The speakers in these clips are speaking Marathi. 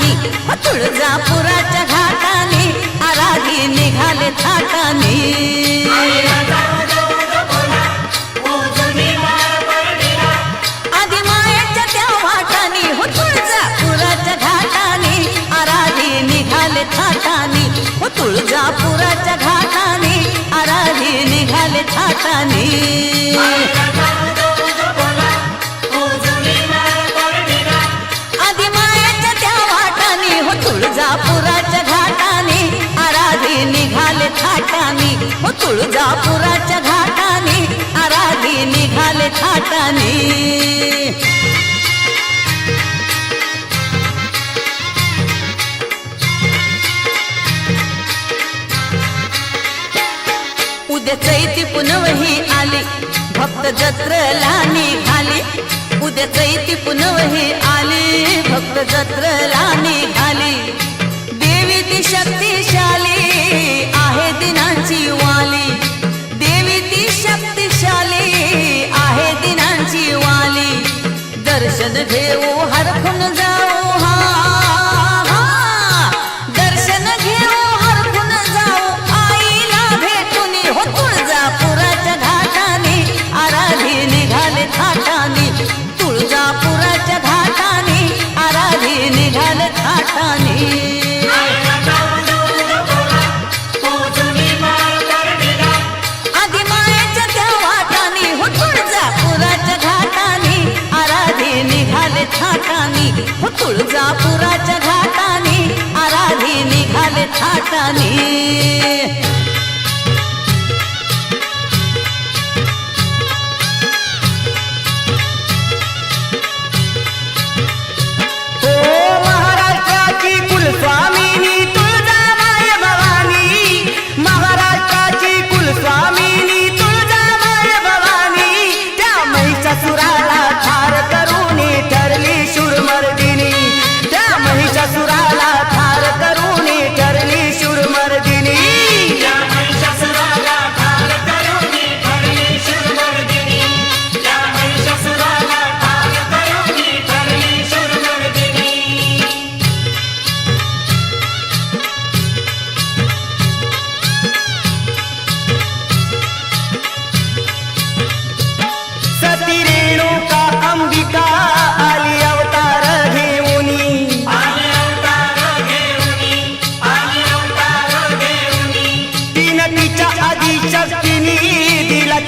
थाटानी तुळजापुराच्या घाटानी आराधी निघाले थाटानी आधी मायेच्या त्या वाटानी तुळजापुराच्या घाटानी आराधी निघाले थाटानी तुळजापुराच्या घाटानी आराधी निघाले थाटानी तुळजापुराच्या घाटानी आराधी निघाले थाटानी तुळजापुराच्या घाटानी आराधी निघाले थाटानी उद्या चैती पुनवही आली भक्त जत्रेला निघाली उद्या चैती पुनवही आली भक्त जत्रेला निघाली देवी ती शक्तिशाली आहे दिनांची वाली देवी ती शक्तिशाली आहे दिनांची वाली दर्शन घेऊ हरखून जाऊ दर्शन घेऊ हरखून जाऊ आईला भेटून तुळजापुराच्या घाटानी आराधी निघाले थाटानी तुळजापुराच्या घाटानी आराधी निघाले थाटानी आधी मायेच्या त्या वाटानी तुळजापुराच्या घाटानी आराधी निघाले थाटानी तुळजापुराच्या घाटानी आराधी निघाले थाटानी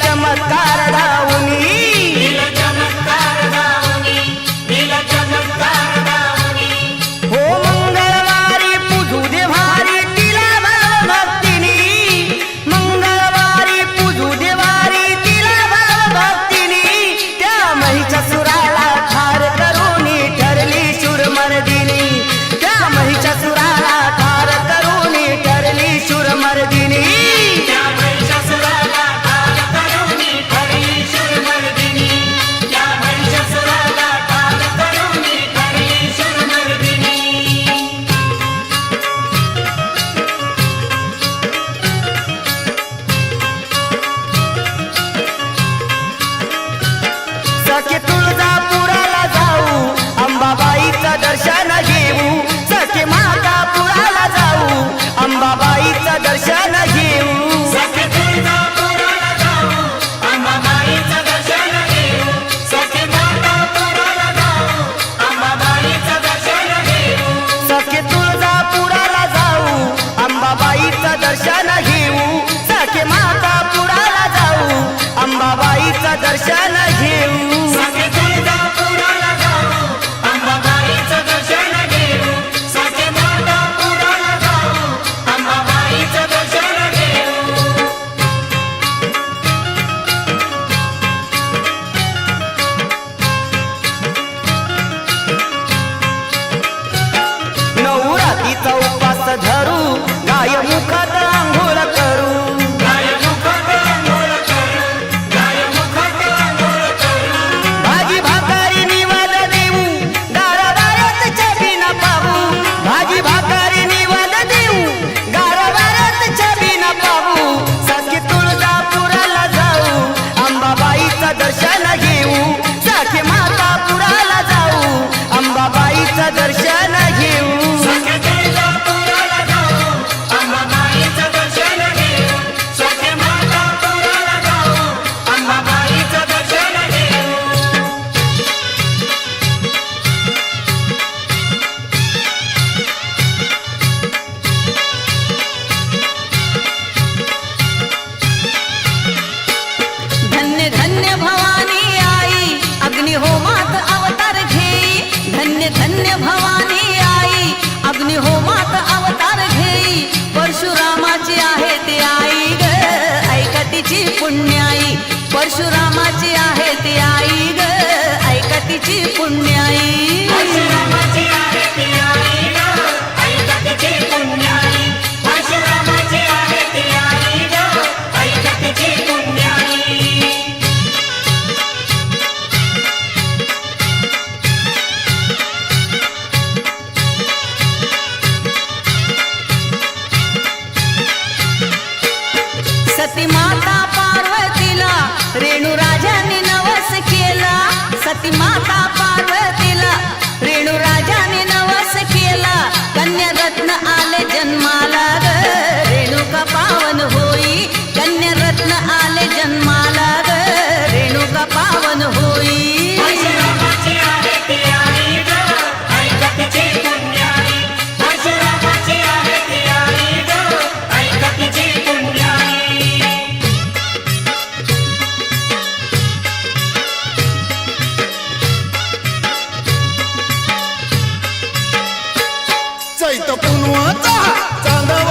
चमत्कार दावनी हो मंगळवारी पूजू दे भारी तिला भक्तिनी मंगळवारी पूजू दे भारी तिला भक्तिनी त्या महिषासुराला ठार करून ठरली शूरमर्दिनी त्या महिषासुराला ठार करून ठरली शूरमर्दिनी त्या महिषासुराला पुण्याई परशुरामाची आहे ती आई ग ऐका तिची पुण्याई परशुरामाची आहे ती आई ग ऐका तिची पुण्याई परशुरामाची आहे ती आई ग ऐका तिची पुण्याई सती माता पार्वतीला रेणू राजाने नवस केला सती माता पार्वतीला रेणू राजाने नवस केला कन्या रत्न आले जन्माला ग रेणुका पावन होई कन्या रत्न आले जन्माला ग रेणुका पावन होई परशुरामाची आहे ती आई ग ऐका तिची पुण्याई परशुरामाची आहे ती आई ग ऐका तिची पुण्याई चैत पुनवाचा चांदव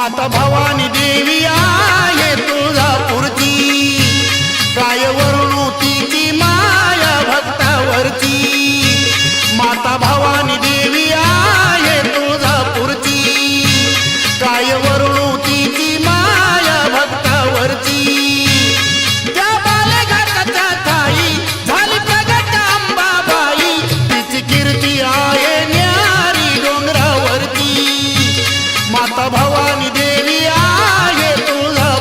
माता भवानी देवी आहे तुळजापूरची, काय वर्णू तिची माया भक्तावरची. माता भवानी देवी आहे तुळजापूरची, काय वर्णू तिची माया भक्तावरची. त्या बालेघाटाच्या ठाई झाली प्रगट अंबाबाई, तिची कीर्ती आहे न्यारी डोंगरावरती. माता भवानी देवी आहे तुळजापूरची.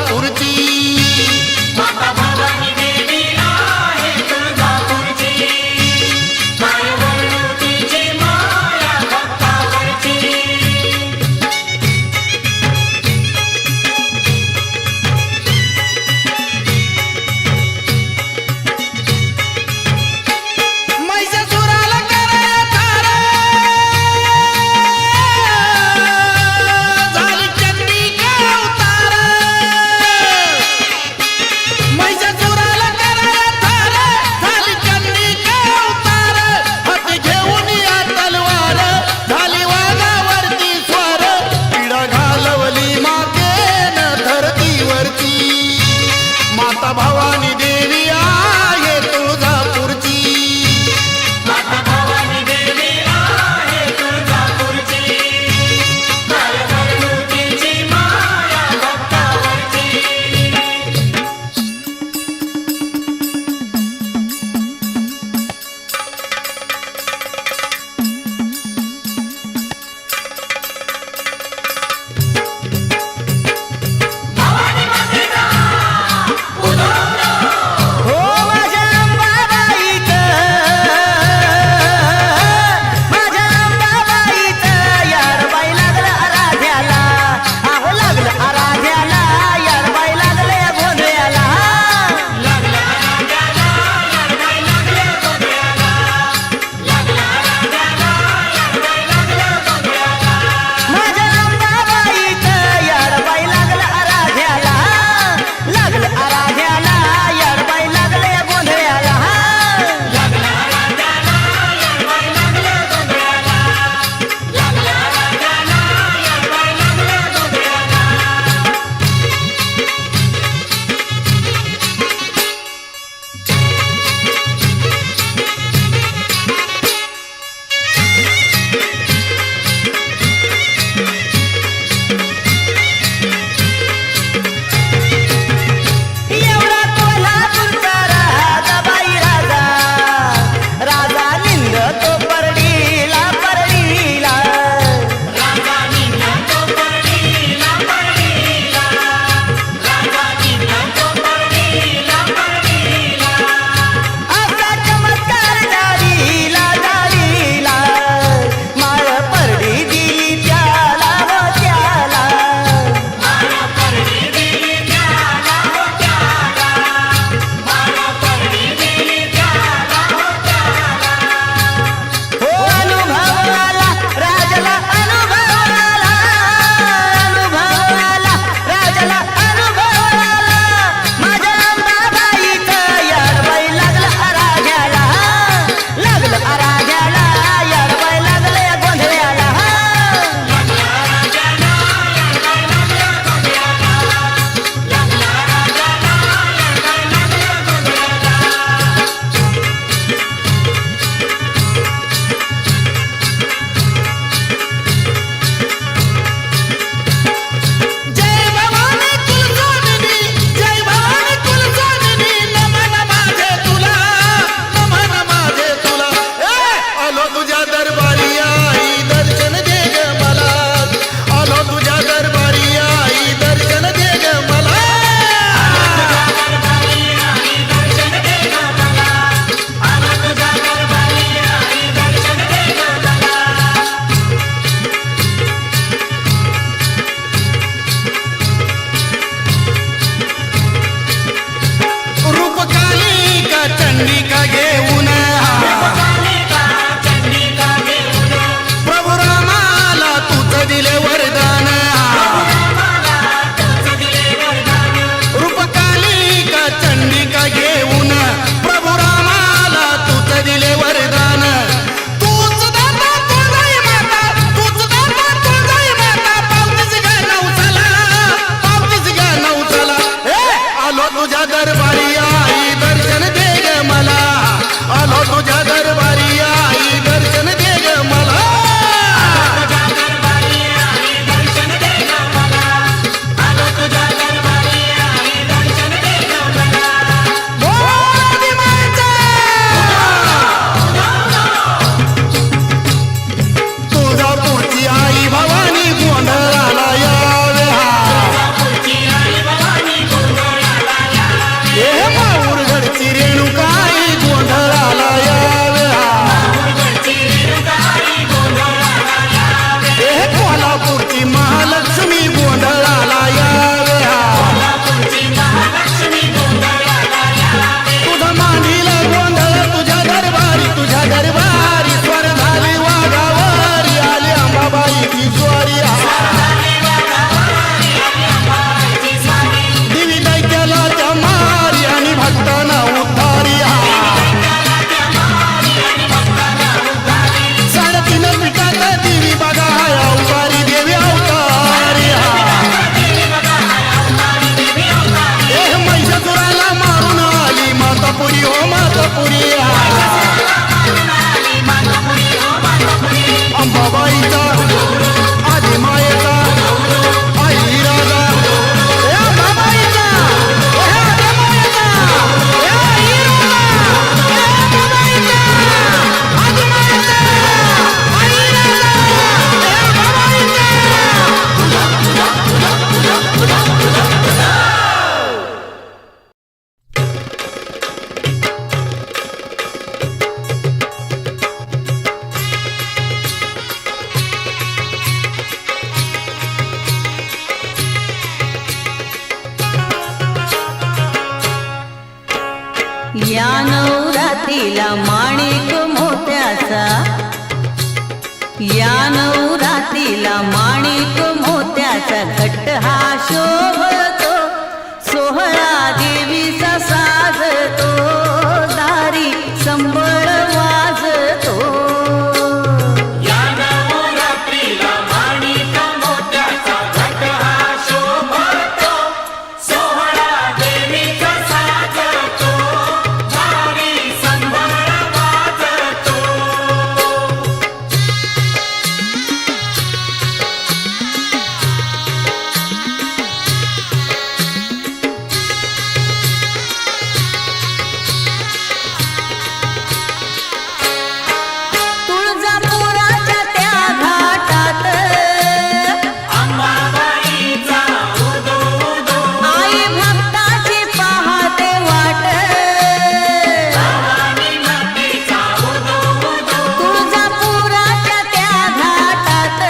रात्रीला माणिक मोत्याचा घट्ट हा शोभतो सोहळा देवीचा साजतो दारी संबळ वाजतो या नवरात्रीला माणिक मोत्याचा घट हा शोभतो सोहळा देवीचा साजतो दारी संबळ वाजतो तुळजापुराच्या त्या घाटात अंबाबाईचा उदो उदो आई भक्ताची पाहते वाट भवानी मातेचा उदो उदो तुळजापुराच्या त्या घाटात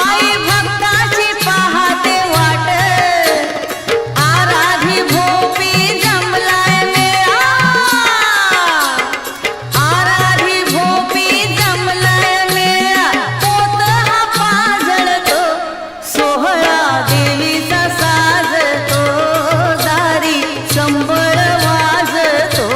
आई भक्ताची पाहते वाट आराधी भोपी जमलाय मेळा आराधी भोपी जमलाय मेळा पोत हा पाजळतो सोहळा देवीचा साजतो दारी संबळ वाजतो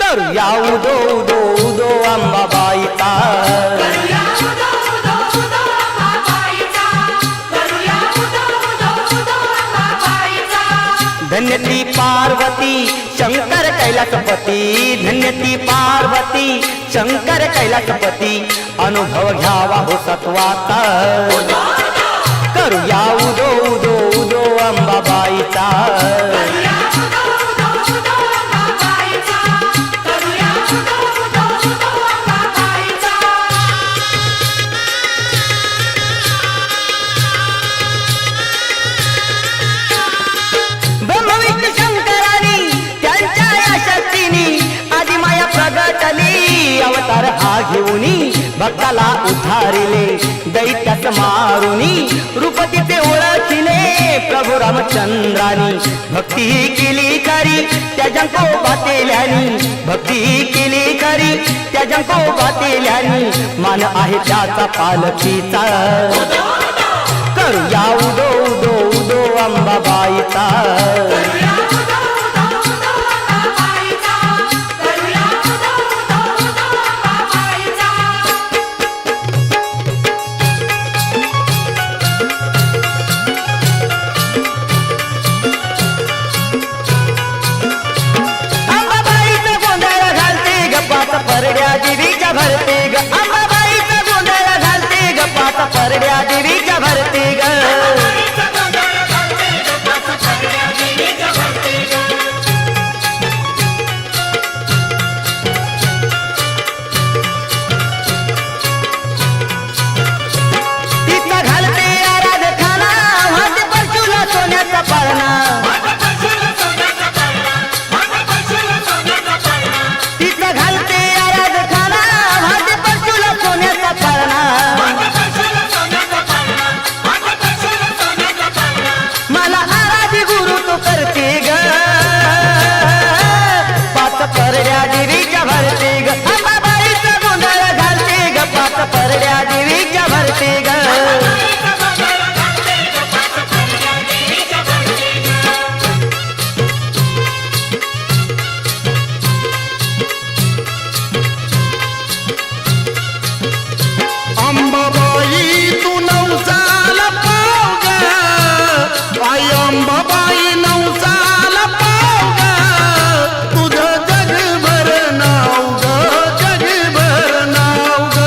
करूया उदो उदो उदो अंबाबाईचा करूया उदो उदो उदो अंबाबाईचा करूया उदो उदो उदो अंबाबाईचा धन्य ती पार्वती शंकर कैलासपती धन्य ती पार्वती शंकर कैलासपती अनुभव घ्यावा हो सत्वाचा करूया उदो उदो उदो अंबाबाईचा करूया उदो उदो उदो अंबाबाईचा करूया उदो उदो उदो अंबाबाईचा ब्रह्मविष्णू शंकरानी त्यांच्या या शक्तीनी आदिमाया प्रगटली अवतार हा घेऊनी भक्ताला उद्धारिले दैत्यास मारुनी रूप तिथे ओळखिले प्रभू रामचंद्रानी भक्ती केली खरी त्या जंकोबातेल्यानी भक्ती केली खरी त्या जंकोबातेल्यानी मान आहे त्याचा पालखीचा करूया उदो उदो उदो अंबाबाईचा करूया उदो उदो उदो अंबाबाईचा करूया उदो उदो उदो अंबाबाईचा अंबाबाईचा गोंधळ घालते गप्पाचा परड्या देवीच्या भरते ग अंबाबाईचा गोंधळ घालते गप्पाचा परड्या देवीच्या भरते ग अंबाबाईचा गोंधळ घालते गप्पाचा परड्या देवीच्या भरते ग तिचा घालते आराधखाना हात परशुला सोन्याचा पाळणा माझा परशुला सोन्याचा पाळणा माझा परशुला सोन्याचा पाळणा तिचा घालते आराधखाना हात परशुला सोन्याचा पाळणा माझा परशुला सोन्याचा पाळणा माझा परशुला सोन्याचा पाळणा मला आराधी गुरु तो करते ग पाच परड्या देवीच्या भरते ग अंबाबाईचा गोंधळ घालते ग पाच परड्या देवीच्या भरते ग अंबाबाईचा गोंधळ घालते गप्पाचा परड्या देवीच्या भरते ग अंबाबाई तू नवसाला पाव ग आई अंबाबाई नवसाला पाव ग तुझं जगभर नाव ग जगभर नाव ग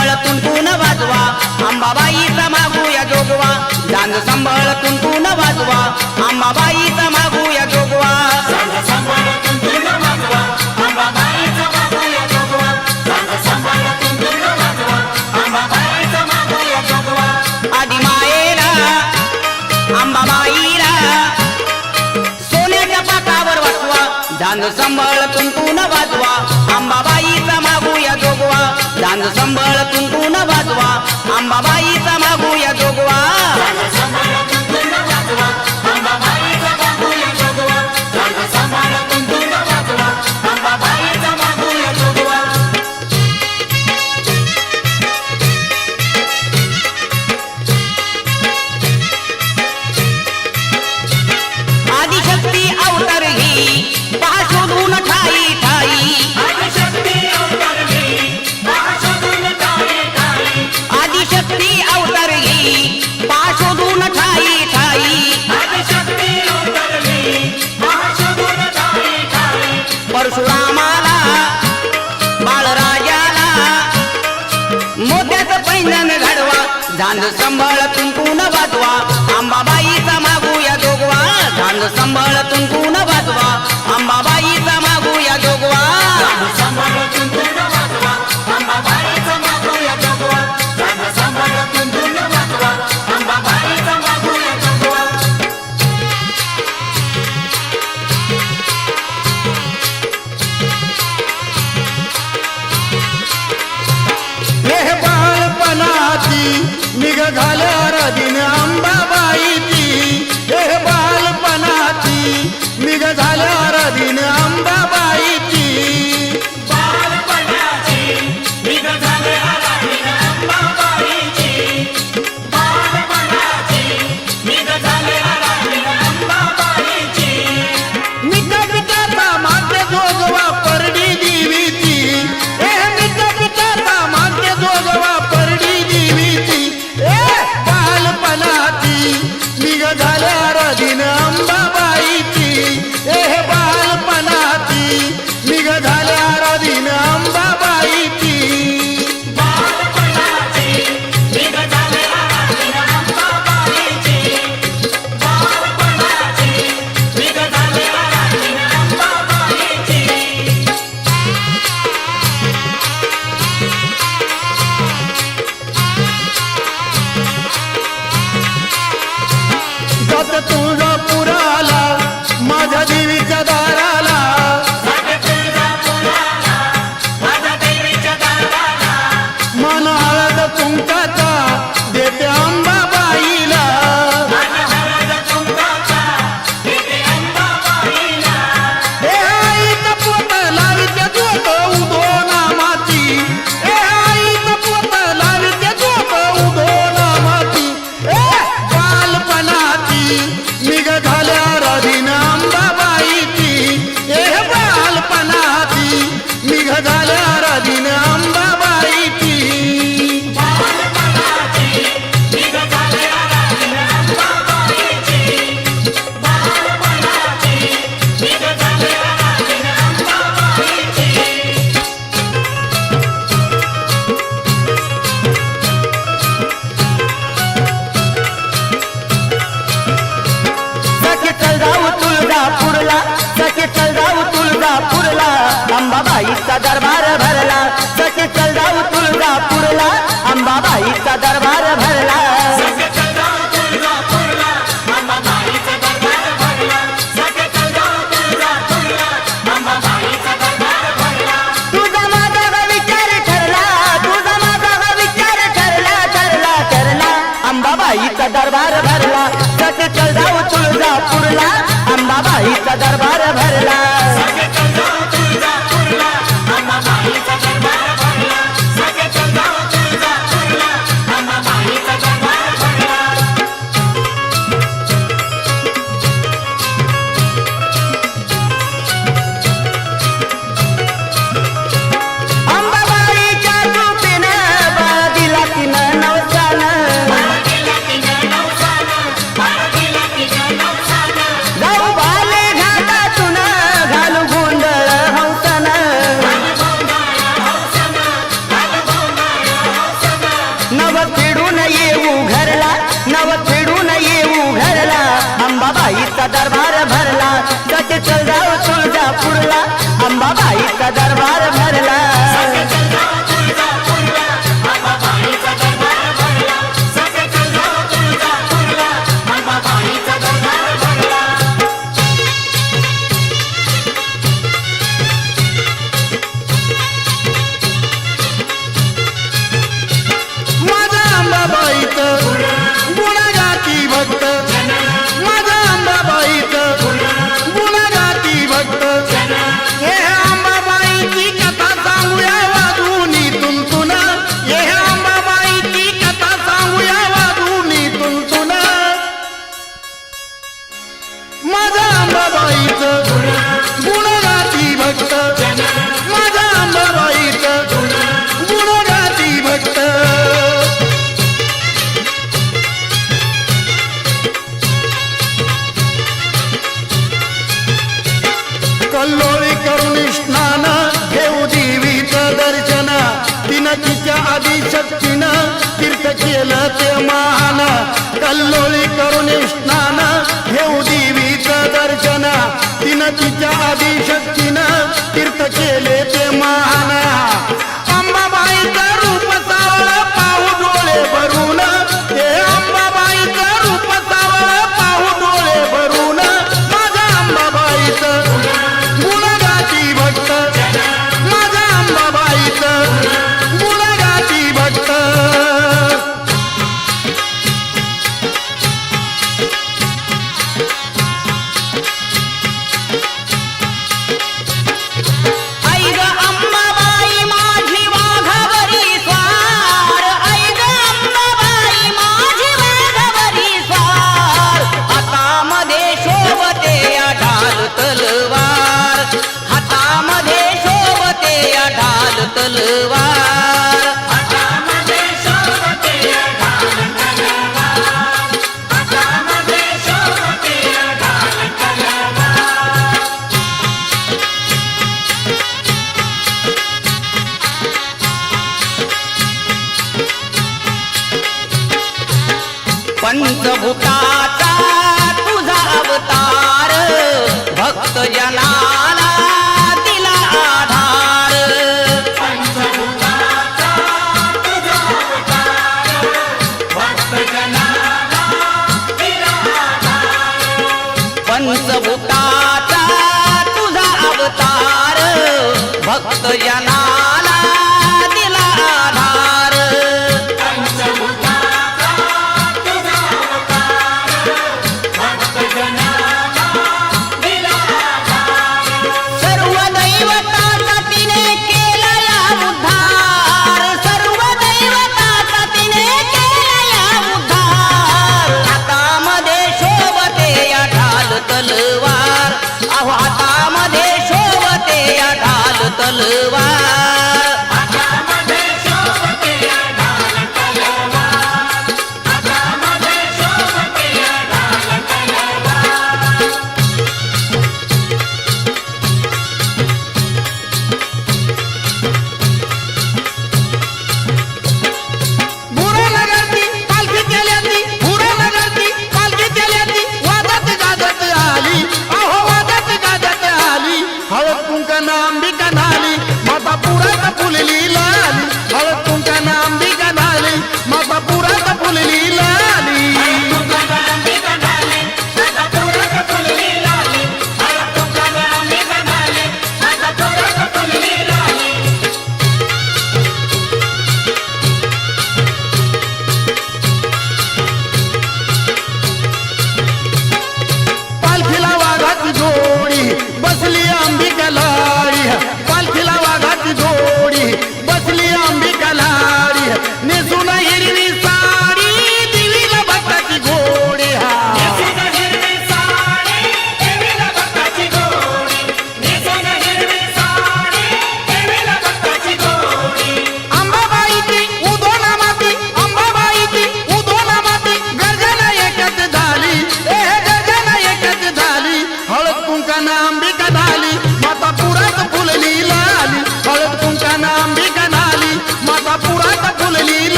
संबळ तुंतून वाजवा अंबाबाईचा मागूया जोगवा झांज संबळ तुंतून वाजवा अंबाबाईचा मागूया जोगवा झांज संबळ तुंतून वाजवा अंबाबाईचा मागूया जोगवा झांज संबळ तुंतून वाजवा अंबाबाईचा मागूया जोगवा आदि मायेला अंबाबाईला सोन्याच्या पाटावर वाचवा झांज संबळ तुंतून वाजवा अंबाबाईचा मागूया जोगवा झांज संबळ तुंतून वाजवा अंबाबाईचा मागूया जोगवा झांज संबळ तुंतून वाजवा अंबाबाईचा मागूया जोगवा झांज संबळ तुंतून वाजवा अंबाबाईचा मागूया जोगवा आदिशक्ती अवतर ही पहा शोधून ठाई ठाई आदिशक्ती अवतरली महाशोधून ठाई ठाई आदिशक्ती अवतर ही पहा शोधून ठाई ठाई आदिशक्ती अवतरली महाशोधून ठाई ठाई परशुरामाला बाळराजाला मोत्याचं पैंजण घडवा झांज संबळ तुंतून वाजवा अंबाबाईचा मागूया जोगवा झांज संबळ तुंतून वाजवा अंबाबाईचा मागूया जोगवा झांज संबळ तुंतून वाजवा अंबाबाईचा मागूया जोगवा झांज संबळ तुंतून वाजवा अंबाबाईचा मागूया जोगवा हे बालपणाची निघ झाल्या रदिन अंबाबाईची हे बालपणाची निघ झाल्या रदिन अंबाबाईची बालपणाची निघ झाले आराधीन अंबाबाईची बालपणाची निघ झाले आराधीन अंबाबाईची मिठा पिठाचा मागे जोगवा परडी देवीची हे मिठा पिठाचा मागे जोगवा परडी देवीची बालपणाची निघ झाल्या रदिन अंबाबाईची हे बालपणाची निघ झाल्या रदिन अंबाबाईची बालपणाची निघ झाले आराधीन अंबाबाईची बालपणाची निघ झाले आराधीन अंबाबाईची जत तुळजापुराला माझ्या देवीच्या दाराला माझ्या तुळजापुराला माझ्या देवीच्या दाराला मन हळद कुंकाचा देते अंबाबाईला माझ्या हळद कुंकाचा देते अंबाबाईला हे आईचं पोत लाविते जोत उधो नामाची हे आईचं पोत लाविते जोत उधो नामाची बालपणाची निघ झाल्या रदिन अंबाबाईची हे बालपणाची निघ झाल्या रदिन अंबाबाईची बालपणाची निघ झाले आराधीन अंबाबाईची बालपणाची निघ झाले आराधीन अंबाबाईची सखे चल जाऊ तुळजापूरला सखे चल जाऊ तुळजापूरला अंबाबाईचा दरबार भरला सखे चल जाऊ तुळजापूरला अंबाबाईचा दरबार भरला सखे चल जाऊ तुळजापूरला अंबाबाईचा दरबार भरला सखे चल जाऊ तुळजापूरला अंबाबाईचा दरबार भरला तुझा माझा विचार ठरला तुझा माझा विचार ठरला ठरला ठरला अंबाबाईचा दरबार भरला सखे चल जाऊ तुळजापूरला अंबाबाईचा दरबार भरला सखे चल जाऊ तुळजापूरला अंबाबाईचा दरबार भरला सखे चल जाऊ तुळजापूरला अंबाबाईचा दरबार भरला अंबाबाईच्या कृपेनं बाळ दिला तिनं नवसानं बाळगीला तिनं नवसानं बाळगीला तिनं नवसानं जाऊ बाले घाटातून फेडून येऊ घरला नव फेडून येऊ घरला अंबाबाईचा दरबार भरला सत चल जाऊ तुळजापूरला अंबाबाईचा दरबार भरला माझा अंबाबाईचं गुणगाती भक्त माझा अंबाबाईचं गुणगाती भक्त हे अंबाबाईची कथा सांगूया वाजवूनी तुंतुन हे अंबाबाईची कथा सांगूया वाजवूनी तुंतुन माझा अंबाबाईचं गुणगाती भक्त माझा अंबाबाईचं गुणगाती भक्त कल्लोळी करून स्नान घेऊ देवीचं दर्शन तिनं तिच्या आदिशक्तीनं तीर्थ केलं ते महान कल्लोळी करून स्नान घेऊ देवीचं दर्शन तिनं तिच्या आदिशक्तीनं तीर्थ केले ते महान अंबाबाईचं रूप सावळ पाहू डोळे भरून ते अंबाबाईचं रूप सावळ पाहू डोळे भरून माझ्या अंबाबाईचं गुणगाती भक्त माझ्या अंबाबाईचं गुणगाती भक्त आई ग अंबाबाई माझी वाघावरी स्वार आई ग अंबाबाई माझी वाघावरी स्वार हातामध्ये शोभते ढाल तलवार हातामध्ये शोभते ढाल तलवार हातामध्ये शोभते ढाल तलवार हातामध्ये शोभते ढाल तलवार पंचभूताचा तुझा अवतार भक्त जनाला दिला आधार पंचभूताचा तुझा अवतार भक्तजनाला दिला आधार पंचभूताचा तुझा अवतार भक्त जनाला दिला आधार पंचभूताचा तुझा अवतार भक्तजनाला दिला आधार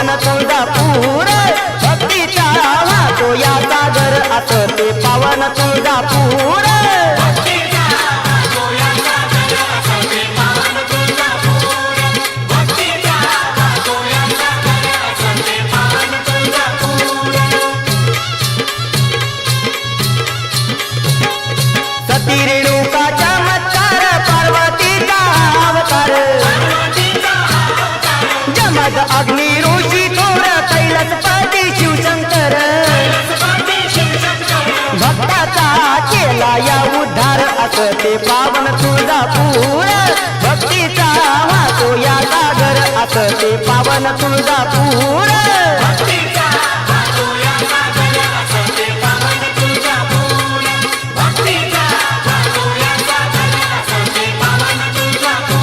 पावन तुळजापूर भक्तीचा वाहतो या सागर असं ते पावन तुळजापूर भक्तीचा वाहतोया सागर असं ते पावन तुळजापूर भक्तीचा वाहतोया सागर असं ते पावन तुळजापूर सती रेणुका चमत्कार पार्वतीचा अवतार पार्वतीचा अवतार जमद अग्नी ऋषी थोर कैलासपती शिवशंकर सरस्वती शिवशंकर भक्ताचा केला या उद्धार असं ते पावन तुळजापूर भक्तीचा वाहतो या सागर असं ते पावन तुळजापूर भक्तीचा वाहतोया सागर असं ते पावन तुळजापूर भक्तीचा वाहतोया सागर असं ते पावन तुळजापूर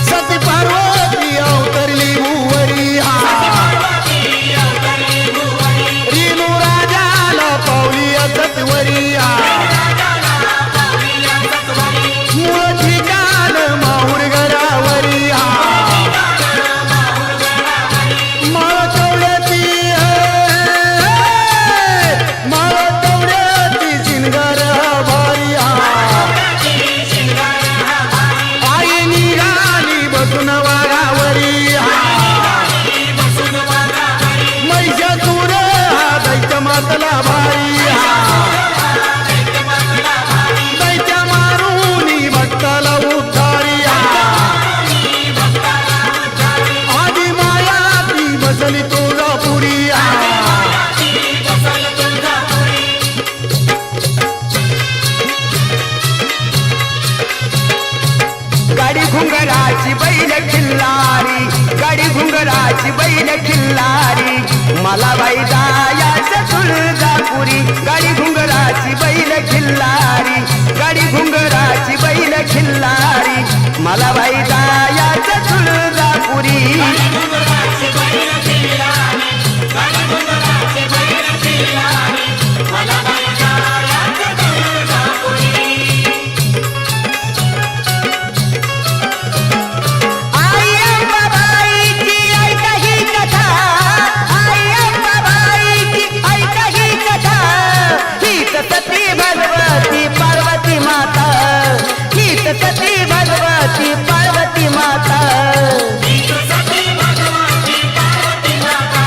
सती पार्वती अवतरली भुवरी पार्वती अवतरली भुवरी रेणू राजाला पावली सतवरी राजाला पावली सत्वरी मूळ ठिकाण माहुर घरावरी माळ चौड्याची माळ चौड्याची शिनगार भारी शिंगार हा भारी आई निघाली बसून वाघावरी बसून वाघावरी महिषासुर दैत्य मातला भारी दैत्य मारुनी भक्ताला उद्धारी आदि माया ती बसली तुळजापुरी बसल तुळजापुरी गाडी घुंगराची बैल खिल्लारी गाडी घुंगराची बैल खिल्लारी मला बाई जायाचं तुळजापुरी गाडी घुंगराची बैल खिल्लारी गाडी घुंगराची बैल खिल्लारी मला बाई जायाचं तुळजापुरी घुंगराचे बैल खिल्लारी गाडी घुंगराचे बैल खिल्लारी मला बाई जायाचं तुळजापुरी आई अंबाबाईची ऐका ही कथा आई अंबाबाईची ऐका ही कथा हीच सती भगवती पार्वती माता हीच सती भगवती पार्वती माता हीच सती भगवती पार्वती माता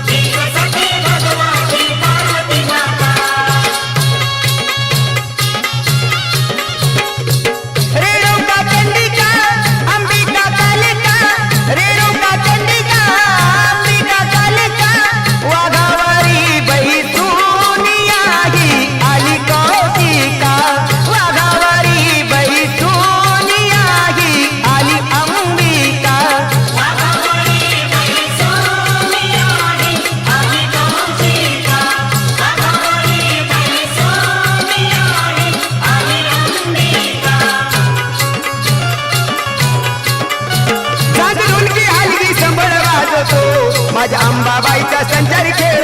हीच सती भगवती पार्वती माता रेणुका चंडिका अंबिका कालिका रेणुका चंडिका अंबिका कालिका वाघावरी बाई सोनियाही आली कौशिका वाघावरी बाई सोनियाही आली अंबिका वाघावरी बाई सोनियाही आली कौशिका वाघावरी बाई सोनियाही आली अंबिका जागरूनकी हलगी संबळ वाजतो माझ्या अंबाबाईचा संचारी खेळ